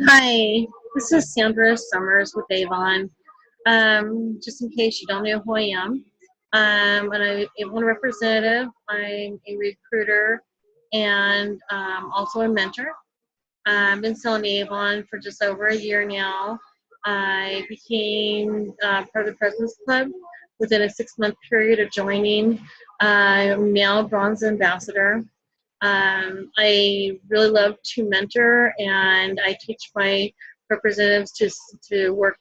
Hi, this is Sandra Summers with Avon. Just in case you don't know who I am, I'm an Avon representative. I'm a recruiter and also a mentor. I've been selling Avon for just over a year now. I became part of the President's Club within a 6-month period of joining. I'm now a bronze ambassador. I really love to mentor, and I teach my representatives to work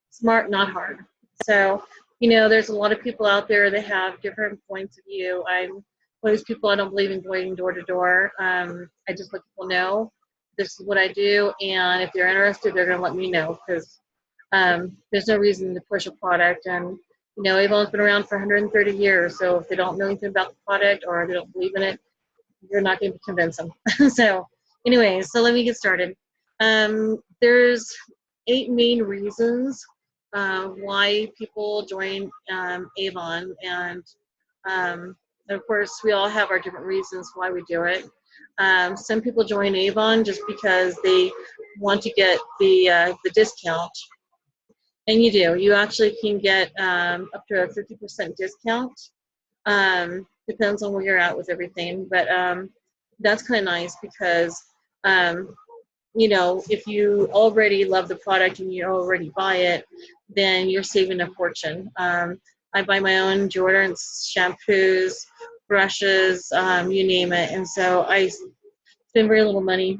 smart, not hard. So, there's a lot of people out there that have different points of view. I'm one of those people. I don't believe in going door to door. I just let people know this is what I do, and if they're interested, they're going to let me know, because there's no reason to push a product. And Avon's been around for 130 years, so if they don't know anything about the product or they don't believe in it, you're not going to convince them. So anyways, so let me get started. There's 8 main reasons why people join Avon, and of course we all have our different reasons why we do it. Some people join Avon just because they want to get the discount, and you actually can get up to a 50% discount. Depends on where you're at with everything, but that's kind of nice because if you already love the product and you already buy it, then you're saving a fortune. I buy my own deodorants, shampoos, brushes, you name it, and so I spend very little money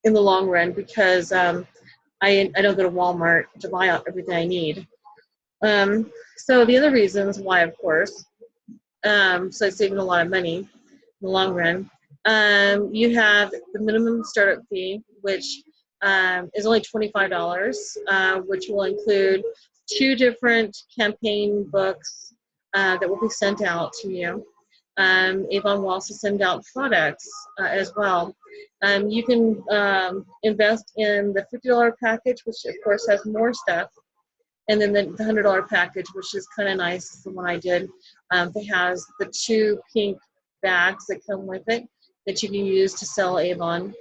in the long run because I don't go to Walmart to buy out everything I need. So the other reasons why, of course, so it's saving a lot of money in the long run. You have the minimum startup fee, which is only $25, which will include 2 different campaign books that will be sent out to you. Avon will also send out products as well. You can invest in the $50 package, which of course has more stuff. And then the $100 package, which is kind of nice, is the one I did. It has the 2 pink bags that come with it that you can use to sell Avon.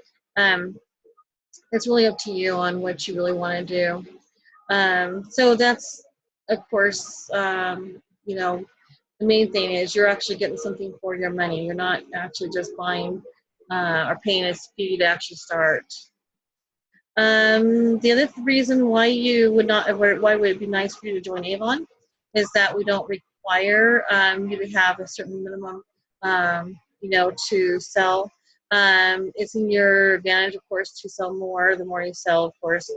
It's really up to you on what you really want to do. So that's, of course, the main thing is you're actually getting something for your money. You're not actually just buying or paying a fee to actually start. The other reason why why would it be nice for you to join Avon is that we don't require you to have a certain minimum, to sell. It's in your advantage, of course, to sell more. The more you sell, of course,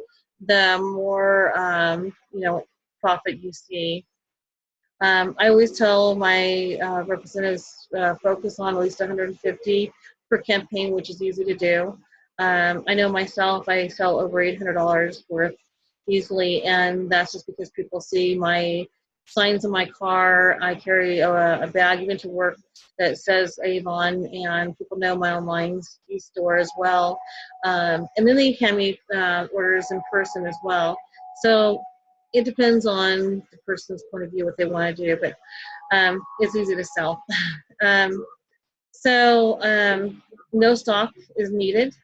the more profit you see. I always tell my representatives focus on at least 150 per campaign, which is easy to do. I know myself, I sell over $800 worth easily, and that's just because people see my signs in my car. I carry a bag even to work that says Avon, and people know my online store as well. And then they hand me orders in person as well. So it depends on the person's point of view, what they want to do, but it's easy to sell. No stock is needed.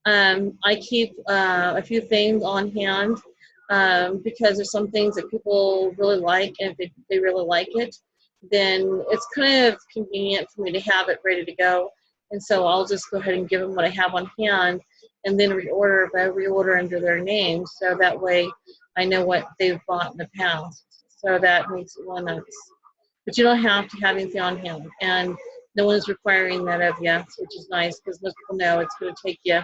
I keep a few things on hand because there's some things that people really like, and if they really like it, then it's kind of convenient for me to have it ready to go. And so I'll just go ahead and give them what I have on hand and then reorder, but I reorder under their name, so that way I know what they've bought in the past. So that makes it really nice. But you don't have to have anything on hand, and no one is requiring that of you, which is nice because most people know it's going to take you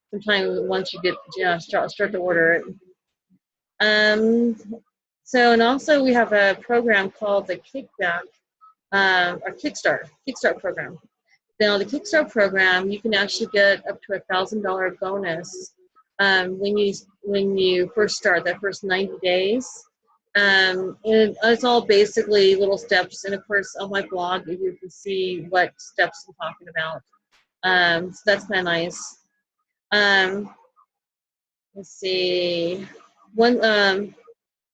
some time once you get start to order it. And also we have a program called the Kickback or Kickstart program. Now the Kickstart program, you can actually get up to $1,000 bonus when you first start, that first 90 days. And it's all basically little steps, and of course on my blog you can see what steps I'm talking about. So that's kind of nice. Let's see.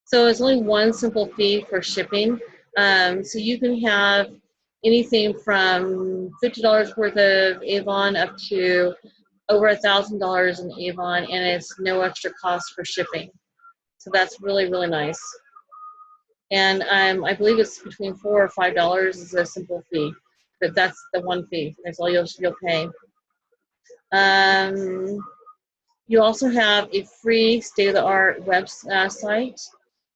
So it's only one simple fee for shipping. So you can have anything from $50 worth of Avon up to over $1,000 in Avon, and it's no extra cost for shipping. So that's really, really nice. And I believe it's between $4 or $5 is a simple fee, but that's the one fee. That's all you'll pay. You also have a free state-of-the-art website,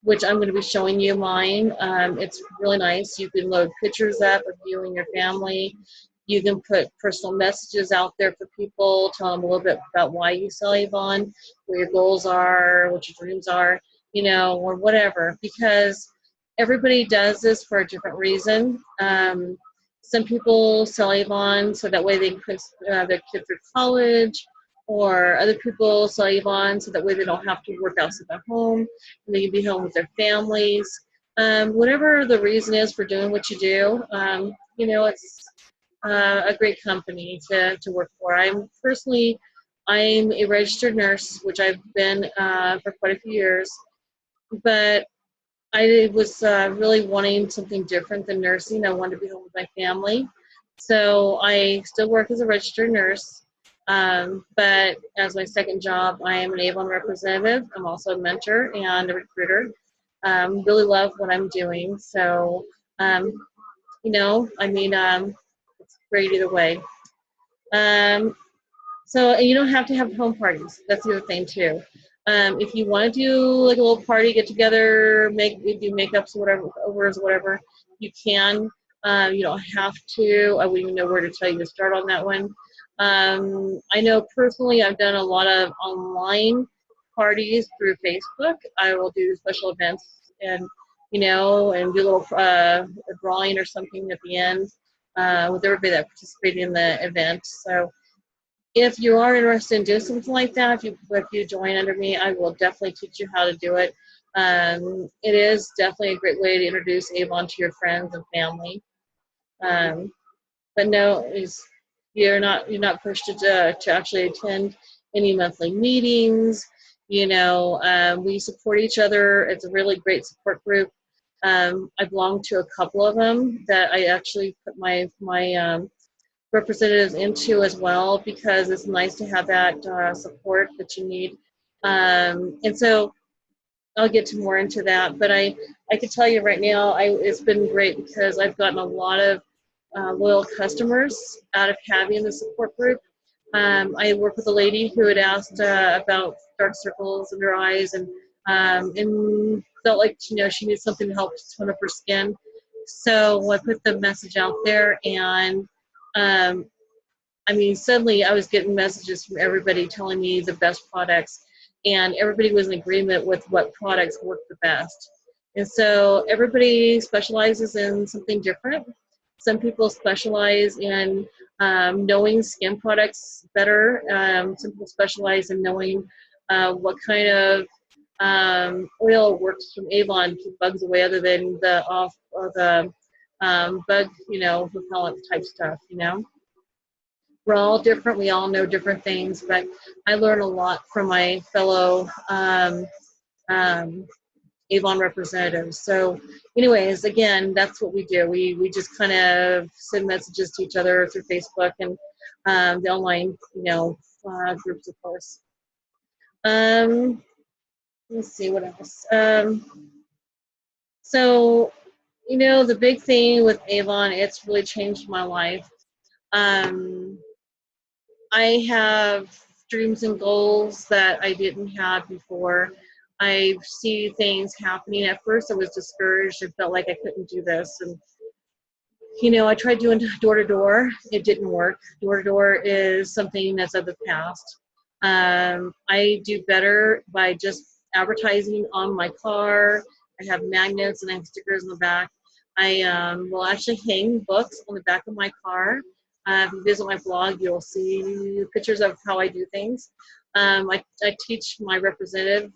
which I'm going to be showing you mine. It's really nice. You can load pictures up of you and your family. You can put personal messages out there for people, tell them a little bit about why you sell Avon, what your goals are, what your dreams are, you know, or whatever, because everybody does this for a different reason. Some people sell Avon so that way they can put their kid through college, or other people sell Avon so that way they don't have to work outside their home and they can be home with their families. Whatever the reason is for doing what you do, you know, it's a great company to work for. I'm a registered nurse, which I've been for quite a few years, but I was really wanting something different than nursing. I wanted to be home with my family. So I still work as a registered nurse, but as my second job, I am an Avon representative. I'm also a mentor and a recruiter. Really love what I'm doing. So, you know, I mean, it's great either way. So you don't have to have home parties. That's the other thing too. If you want to do like a little party, get together, do makeups, whatever, overs, whatever, you can. You don't have to. I wouldn't even know where to tell you to start on that one. I know personally, I've done a lot of online parties through Facebook. I will do special events and you know, and do a little a drawing or something at the end with everybody that participated in the event. So if you are interested in doing something like that, if you join under me, I will definitely teach you how to do it. It is definitely a great way to introduce Avon to your friends and family. But no, you're not pushed to actually attend any monthly meetings. You know, we support each other. It's a really great support group. I belong to a couple of them that I actually put my representatives into as well, because it's nice to have that support that you need. And so I'll get to more into that, but I can tell you right now, it's been great because I've gotten a lot of loyal customers out of having the support group. I work with a lady who had asked about dark circles under her eyes, and felt like, you know, she needs something to help tone up her skin. So I put the message out there, and I mean, suddenly I was getting messages from everybody telling me the best products, and everybody was in agreement with what products work the best. And so everybody specializes in something different. Some people specialize in knowing skin products better. Some people specialize in knowing what kind of oil works from Avon to keep bugs away, other than the off or the bug, you know, repellent type stuff, you know. We're all different. We all know different things, but I learn a lot from my fellow um, Avon representatives. So anyways, again, that's what we do. We just kind of send messages to each other through Facebook and the online, you know, groups, of course. Let's see what else. So, you know, the big thing with Avon, it's really changed my life. I have dreams and goals that I didn't have before. I see things happening. At first I was discouraged and felt like I couldn't do this. And, you know, I tried doing door to door. It didn't work. Door to door is something that's of the past. I do better by just advertising on my car. I have magnets and I have stickers on the back. I will actually hang books on the back of my car. If you visit my blog, you'll see pictures of how I do things. I teach my representatives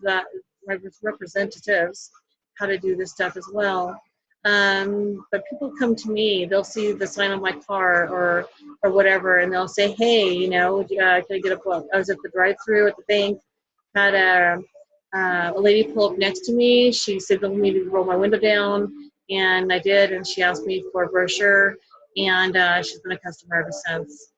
how to do this stuff as well. But people come to me, they'll see the sign on my car or whatever, and they'll say, hey, you know, can I get a book? I was at the drive-thru at the bank, had a lady pull up next to me. She signaled me to roll my window down, and I did, and she asked me for a brochure. and she's been a customer ever since.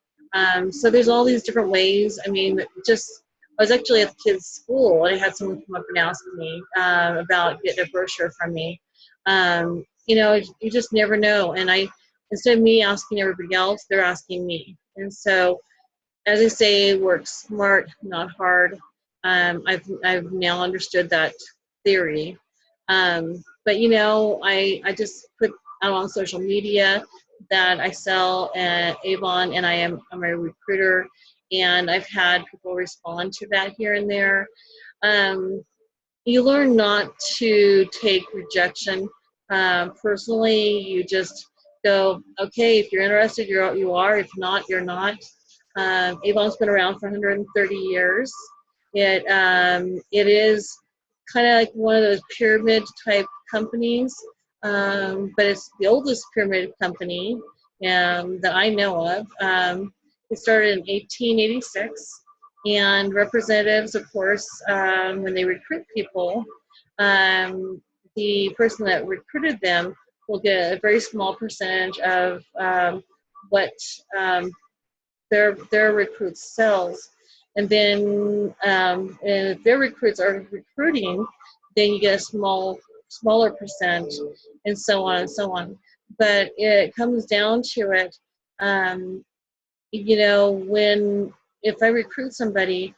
So there's all these different ways. I mean, just I was actually at the kids' school, and I had someone come up and ask me about getting a brochure from me. You know, you just never know. And instead of me asking everybody else, they're asking me. And so, as I say, work smart, not hard. I've now understood that theory. But you know, I just put out on social media that I sell at Avon, and I'm a recruiter, and I've had people respond to that here and there. Um, you learn not to take rejection personally. You just go, okay, if you're interested, you are. If not, you're not. Avon's been around for 130 years. It is kind of like one of those pyramid type companies, but it's the oldest pyramid company that I know of. It started in 1886, and representatives, of course, when they recruit people, the person that recruited them will get a very small percentage of what their recruits sells. And then if their recruits are recruiting, then you get a smaller percent, and so on and so on. But it comes down to it, you know, if I recruit somebody,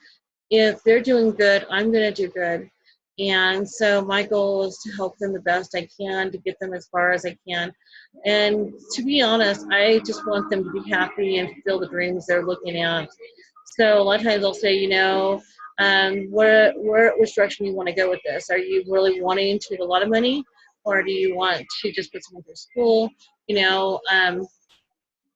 if they're doing good, I'm going to do good. And so my goal is to help them the best I can, to get them as far as I can. And to be honest, I just want them to be happy and fulfill the dreams they're looking at. So a lot of times I'll say, you know, which direction do you want to go with this? Are you really wanting to make a lot of money, or do you want to just put someone through school? You know,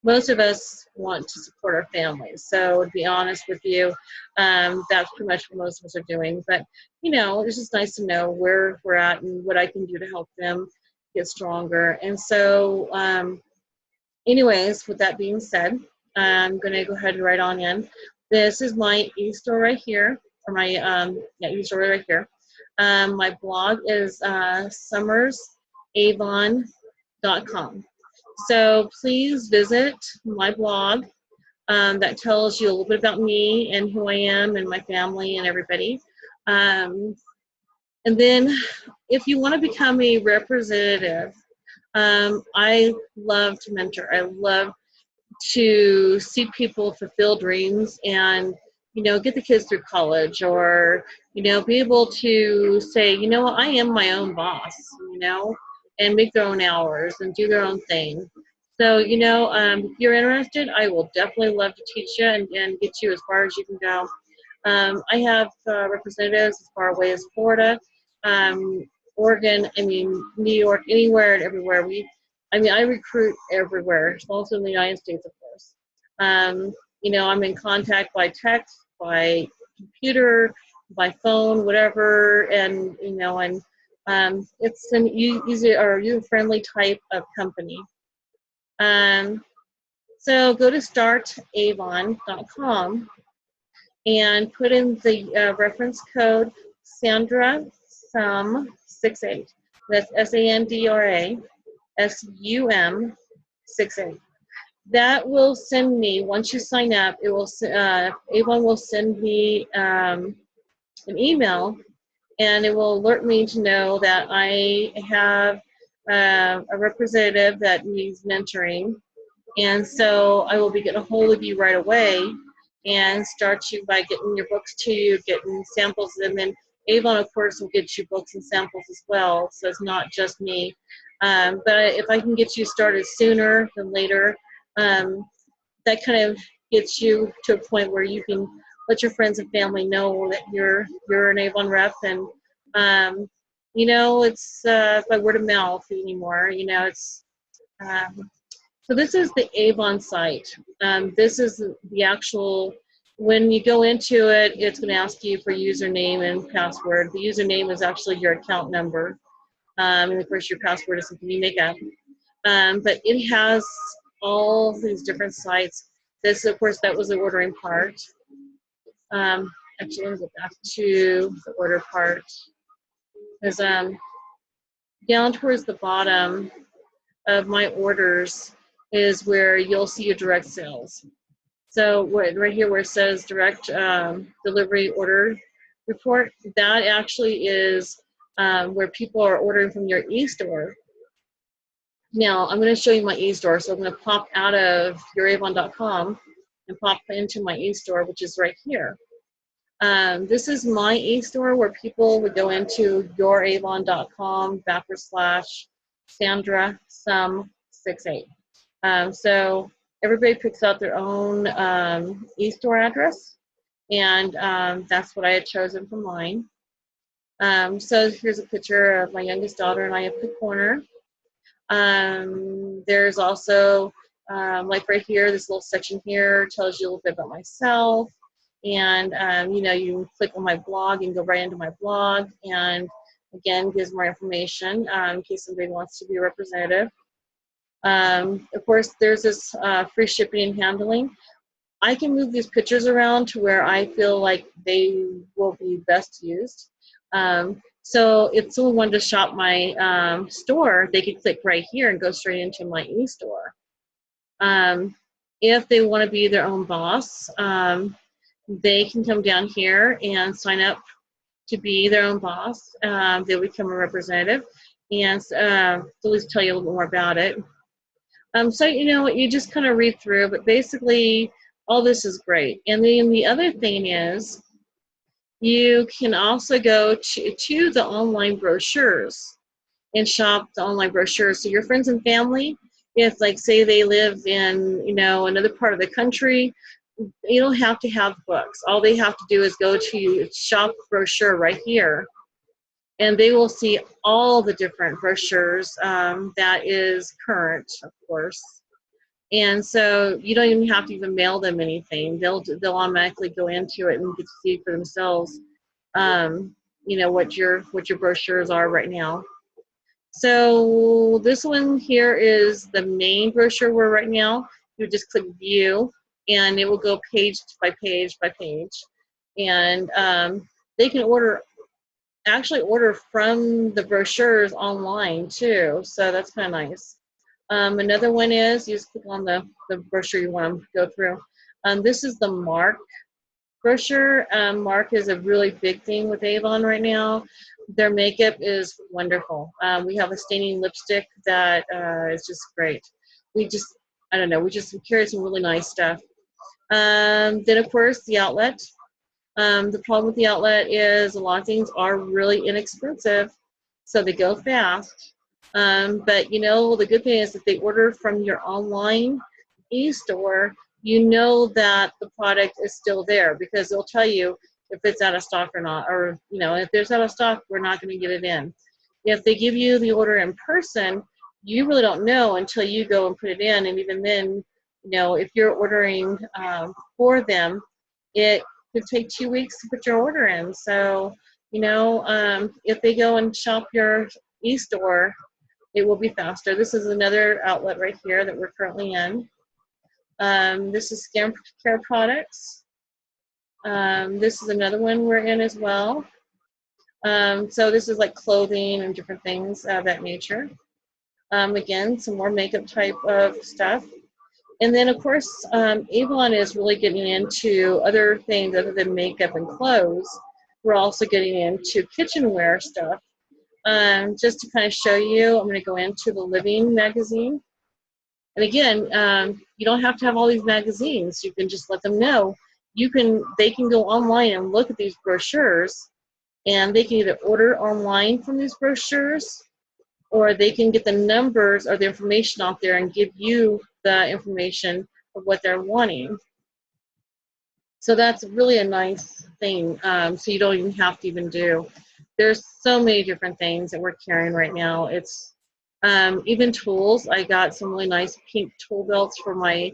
most of us want to support our families. So to be honest with you, that's pretty much what most of us are doing. But, you know, it's just nice to know where we're at and what I can do to help them get stronger. And so, anyways, with that being said, I'm going to go ahead and write on in. This is my e-store right here, or my e-store right here. My blog is summersavon.com. So please visit my blog. That tells you a little bit about me and who I am and my family and everybody. And then if you want to become a representative, I love to mentor. I love to see people fulfill dreams and, you know, get the kids through college, or, you know, be able to say, you know what, I am my own boss, you know, and make their own hours and do their own thing. So, you know, if you're interested, I will definitely love to teach you and get you as far as you can go. I have representatives as far away as Florida, Oregon, I mean, New York, anywhere and everywhere. I recruit everywhere, also in the United States, of course. You know, I'm in contact by text, by computer, by phone, whatever, and, you know, and it's an easy or user-friendly type of company. So go to startavon.com and put in the reference code Sandra Sum68. That's SANDRA SUM 68. That will send me, once you sign up, it will Avon will send me an email, and it will alert me to know that I have a representative that needs mentoring. And so I will be getting a hold of you right away and start you by getting your books to you, getting samples, and then Avon, of course, will get you books and samples as well, so it's not just me. But if I can get you started sooner than later, that kind of gets you to a point where you can let your friends and family know that you're an Avon rep, and you know, it's by word of mouth anymore. You know, it's so this is the Avon site. This is the actual, when you go into it, it's going to ask you for username and password. The username is actually your account number. And of course, your password is something you make up. But it has all these different sites. This, of course, that was the ordering part. Actually, let me go back to the order part. Because down towards the bottom of my orders is where you'll see your direct sales. So right here where it says direct delivery order report, that actually is where people are ordering from your e-store. Now I'm going to show you my e-store. So I'm going to pop out of youravon.com and pop into my e-store, which is right here. This is my e-store where people would go into youravon.com/Sandra Sum 68. So everybody picks out their own e-store address, and that's what I had chosen for mine. So here's a picture of my youngest daughter and I up the corner. There's also, like right here, this little section here tells you a little bit about myself. And, you know, you click on my blog and go right into my blog. And again, gives more information in case somebody wants to be a representative. Of course, there's this free shipping and handling. I can move these pictures around to where I feel like they will be best used. So if someone wanted to shop my store, they could click right here and go straight into my e-store. If they want to be their own boss, they can come down here and sign up to be their own boss. They'll become a representative, and they'll just tell you a little bit more about it. So, you know, you just kind of read through, but basically all this is great. And then the other thing is you can also go to the online brochures and shop the online brochures. So your friends and family, if like say they live in, you know, another part of the country, you don't have to have books. All they have to do is go to shop brochure right here, and they will see all the different brochures that is current, of course. And so you don't even have to even mail them anything. They'll automatically go into it and get to see for themselves, you know, what your brochures are right now. So this one here is the main brochure we're right now. You just click view, and it will go page by page by page. And they can actually order from the brochures online too. So that's kind of nice. Another one is you just click on the brochure you want to go through. This is the Mark brochure. Mark is a really big thing with Avon right now. Their makeup is wonderful. We have a staining lipstick that is just great. I don't know, we just carry some really nice stuff. Then of course the outlet. The problem with the outlet is a lot of things are really inexpensive, so they go fast. But you know, the good thing is if they order from your online e-store, you know that the product is still there because they'll tell you if it's out of stock or not, or you know, if there's out of stock, we're not going to get it in. If they give you the order in person, you really don't know until you go and put it in, and even then, you know, if you're ordering for them, it could take 2 weeks to put your order in. So, you know, if they go and shop your e-store, it will be faster. This is another outlet right here that we're currently in. This is Skin Care Products. This is another one we're in as well. So this is like clothing and different things of that nature. Again, some more makeup type of stuff. And then, of course, Avon is really getting into other things other than makeup and clothes. We're also getting into kitchenware stuff. Just to kind of show you, I'm going to go into the Living magazine. And again, you don't have to have all these magazines. You can just let them know. They can go online and look at these brochures, and they can either order online from these brochures, or they can get the numbers or the information out there and give you the information of what they're wanting. So that's really a nice thing. So you don't even have to even do. There's so many different things that we're carrying right now. It's even tools. I got some really nice pink tool belts for my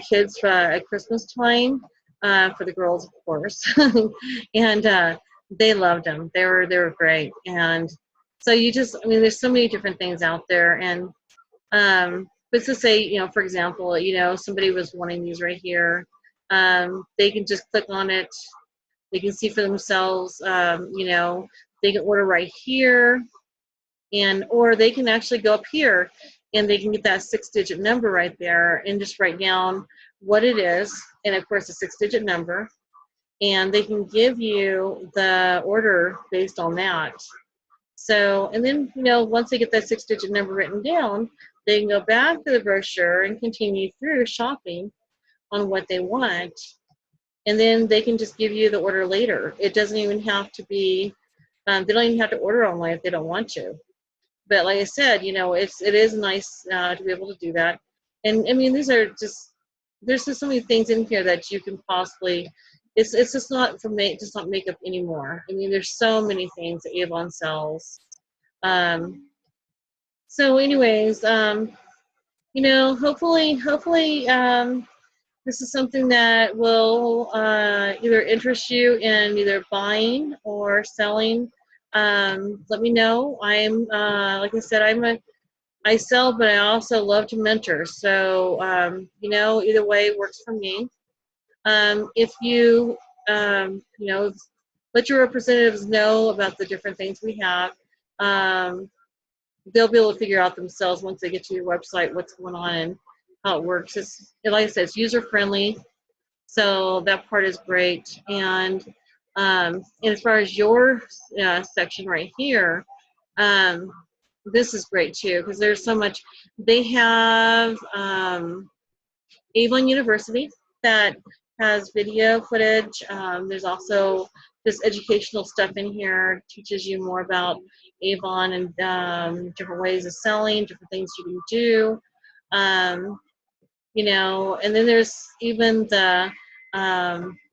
kids at Christmas time, for the girls, of course. And they loved them. They were great. And so I mean, there's so many different things out there. And but to say, you know, for example, you know, somebody was wanting these right here. They can just click on it. They can see for themselves. You know, they can order right here, or they can actually go up here and they can get that 6-digit number right there and just write down what it is, and of course a 6-digit number, and they can give you the order based on that. So, and then, you know, once they get that 6-digit number written down, they can go back to the brochure and continue through shopping on what they want. And then they can just give you the order later. It doesn't even have to be, they don't even have to order online if they don't want to. But like I said, you know, it is nice to be able to do that. And I mean, these are just, there's just so many things in here that you can possibly, it's just not for just not makeup anymore. I mean, there's so many things that Avon sells. So anyways, you know, hopefully, this is something that will either interest you in either buying or selling. Let me know. I'm, like I said, I sell, but I also love to mentor. So, you know, either way works for me. If you, you know, let your representatives know about the different things we have. They'll be able to figure out themselves once they get to your website what's going on and how it works. It's, like I said, it's user friendly, so that part is great. And as far as your section right here, this is great too because there's so much. They have Avon University that has video footage. There's also this educational stuff in here, teaches you more about Avon and different ways of selling, different things you can do. You know, and then there's even the,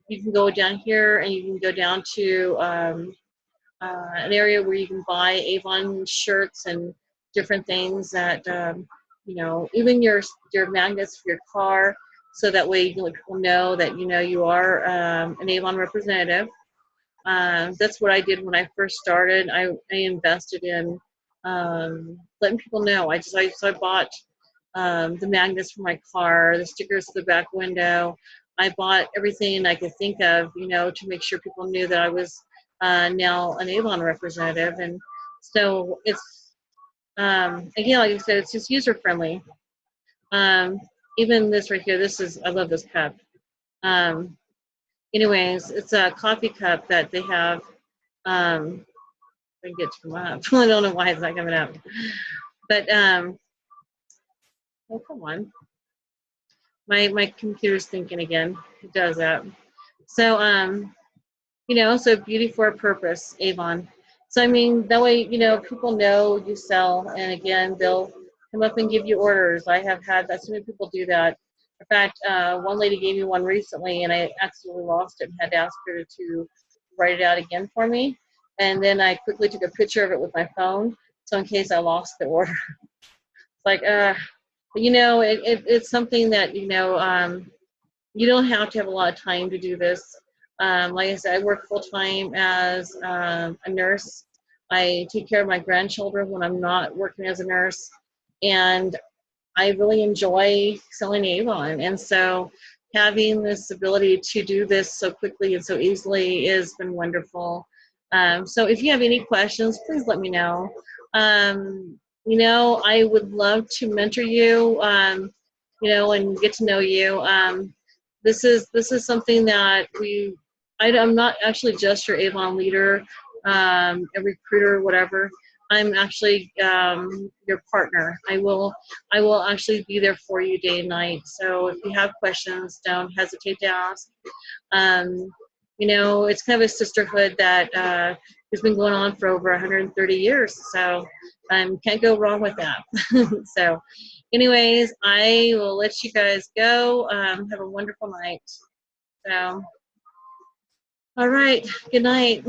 you can go down here and you can go down to an area where you can buy Avon shirts and different things that, you know, even your magnets for your car, so that way you can let people know that, you know, you are an Avon representative. That's what I did when I first started. I invested in letting people know. So I bought the magnets for my car, the stickers to the back window. I bought everything I could think of, you know, to make sure people knew that I was now an Avon representative. And so it's, again, like I said, it's just user friendly. Even this right here, I love this cup. Anyways, it's a coffee cup that they have. I can get to come up. I don't know why it's not coming up. But, oh, come on. My computer's thinking again. It does that. So, you know, so beauty for a purpose, Avon. So, I mean, that way, you know, people know you sell, and again, they'll come up and give you orders. I have had that. So many people do that. In fact, one lady gave me one recently, and I accidentally lost it and had to ask her to write it out again for me. And then I quickly took a picture of it with my phone, so in case I lost the order. It's like, you know, it's something that, you know, you don't have to have a lot of time to do this. Like I said, I work full-time as a nurse. I take care of my grandchildren when I'm not working as a nurse, and I really enjoy selling Avon. And so having this ability to do this so quickly and so easily has been wonderful. So if you have any questions, please let me know. You know, I would love to mentor you, you know, and get to know you. This is something that I'm not actually just your Avon leader, a recruiter, whatever. I'm actually your partner. I will actually be there for you day and night. So if you have questions, don't hesitate to ask. You know, it's kind of a sisterhood that has been going on for over 130 years. So can't go wrong with that. So anyways, I will let you guys go. Have a wonderful night. So, all right, good night.